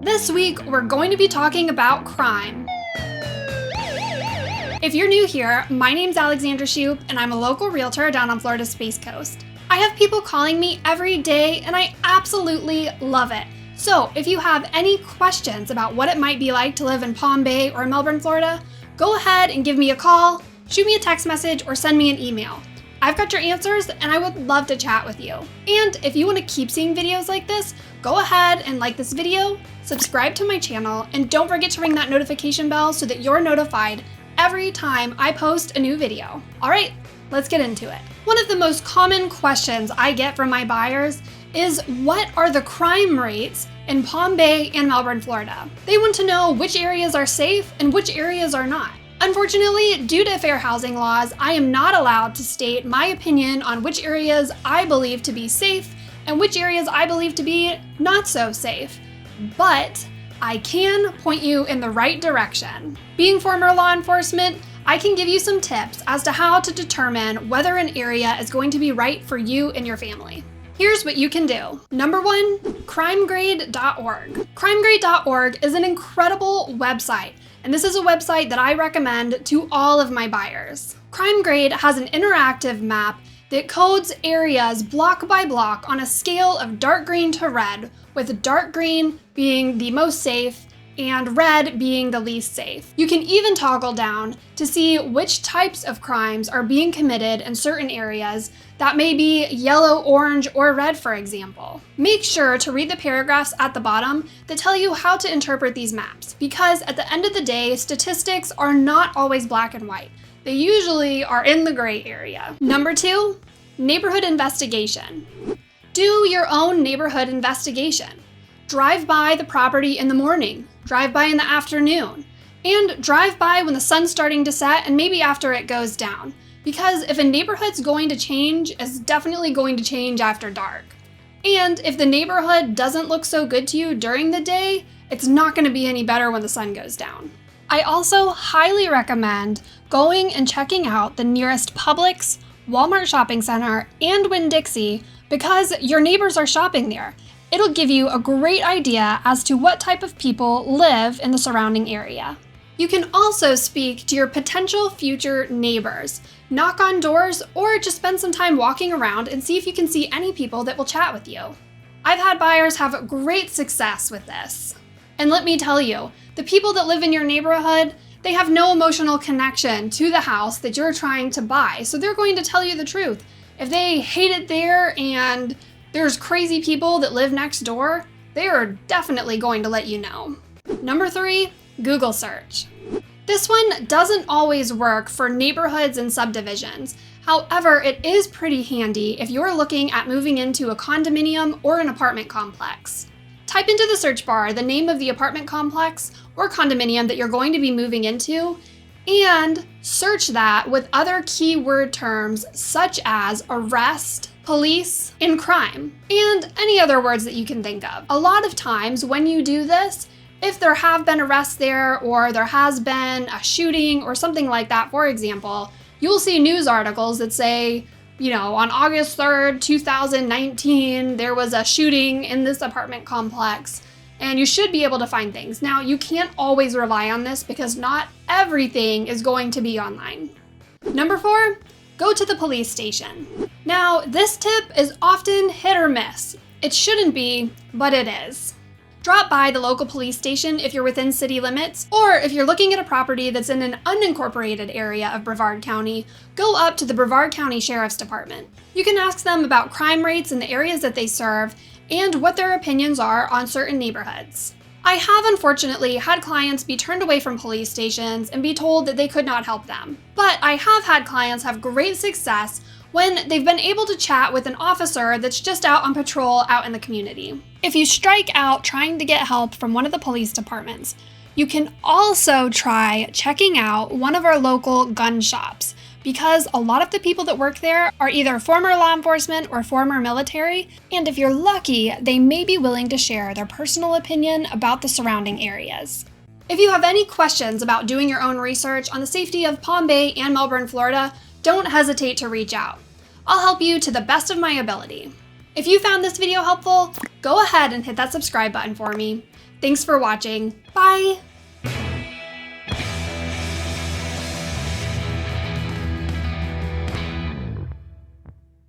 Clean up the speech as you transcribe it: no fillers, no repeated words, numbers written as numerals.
This week, we're going to be talking about crime. If you're new here, my name's Alexandra and I'm a local realtor down on Florida's Space Coast. I have people calling me every day and I absolutely love it. So if you have any questions about what it might be like to live in Palm Bay or Melbourne, Florida, go ahead and give me a call, shoot me a text message, or send me an email. I've got your answers and I would love to chat with you. And if you want to keep seeing videos like this, go ahead and like this video, subscribe to my channel, and don't forget to ring that notification bell so that you're notified every time I post a new video. All right, let's get into it. One of the most common questions I get from my buyers is, what are the crime rates in Palm Bay and Melbourne, Florida? They want to know which areas are safe and which areas are not. Unfortunately, due to fair housing laws, I am not allowed to state my opinion on which areas I believe to be safe and which areas I believe to be not so safe. But I can point you in the right direction. Being former law enforcement, I can give you some tips as to how to determine whether an area is going to be right for you and your family. Here's what you can do. Number one, crimegrade.org. Crimegrade.org is an incredible website, and this is a website that I recommend to all of my buyers. CrimeGrade has an interactive map that codes areas block by block on a scale of dark green to red, with dark green being the most safe and red being the least safe. You can even toggle down to see which types of crimes are being committed in certain areas that may be yellow, orange, or red, for example. Make sure to read the paragraphs at the bottom that tell you how to interpret these maps, because at the end of the day, statistics are not always black and white. They usually are in the gray area. Number two, neighborhood investigation. Do your own neighborhood investigation. Drive by the property in the morning, drive by in the afternoon, and drive by when the sun's starting to set and maybe after it goes down. Because if a neighborhood's going to change, it's definitely going to change after dark. And if the neighborhood doesn't look so good to you during the day, it's not going to be any better when the sun goes down. I also highly recommend going and checking out the nearest Publix, Walmart shopping center, and Winn-Dixie, because your neighbors are shopping there. It'll give you a great idea as to what type of people live in the surrounding area. You can also speak to your potential future neighbors, knock on doors, or just spend some time walking around and see if you can see any people that will chat with you. I've had buyers have great success with this. And let me tell you, the people that live in your neighborhood, they have no emotional connection to the house that you're trying to buy, so they're going to tell you the truth. If they hate it there and there's crazy people that live next door, they are definitely going to let you know. Number three, Google search. This one doesn't always work for neighborhoods and subdivisions. However, it is pretty handy if you're looking at moving into a condominium or an apartment complex. Type into the search bar the name of the apartment complex or condominium that you're going to be moving into, and search that with other keyword terms such as arrest, police, and crime, and any other words that you can think of. A lot of times when you do this, if there have been arrests there or there has been a shooting or something like that, for example, you'll see news articles that say, on August 3rd, 2019, there was a shooting in this apartment complex, and you should be able to find things. Now, you can't always rely on this because not everything is going to be online. Number four, go to the police station. Now, this tip is often hit or miss. It shouldn't be, but it is. Drop by the local police station if you're within city limits, or if you're looking at a property that's in an unincorporated area of Brevard County, go up to the Brevard County Sheriff's Department. You can ask them about crime rates in the areas that they serve and what their opinions are on certain neighborhoods. I have unfortunately had clients be turned away from police stations and be told that they could not help them. But I have had clients have great success when they've been able to chat with an officer that's just out on patrol out in the community. If you strike out trying to get help from one of the police departments, you can also try checking out one of our local gun shops, because a lot of the people that work there are either former law enforcement or former military, and if you're lucky, they may be willing to share their personal opinion about the surrounding areas. If you have any questions about doing your own research on the safety of Palm Bay and Melbourne, Florida, don't hesitate to reach out. I'll help you to the best of my ability. If you found this video helpful, go ahead and hit that subscribe button for me. Thanks for watching. Bye!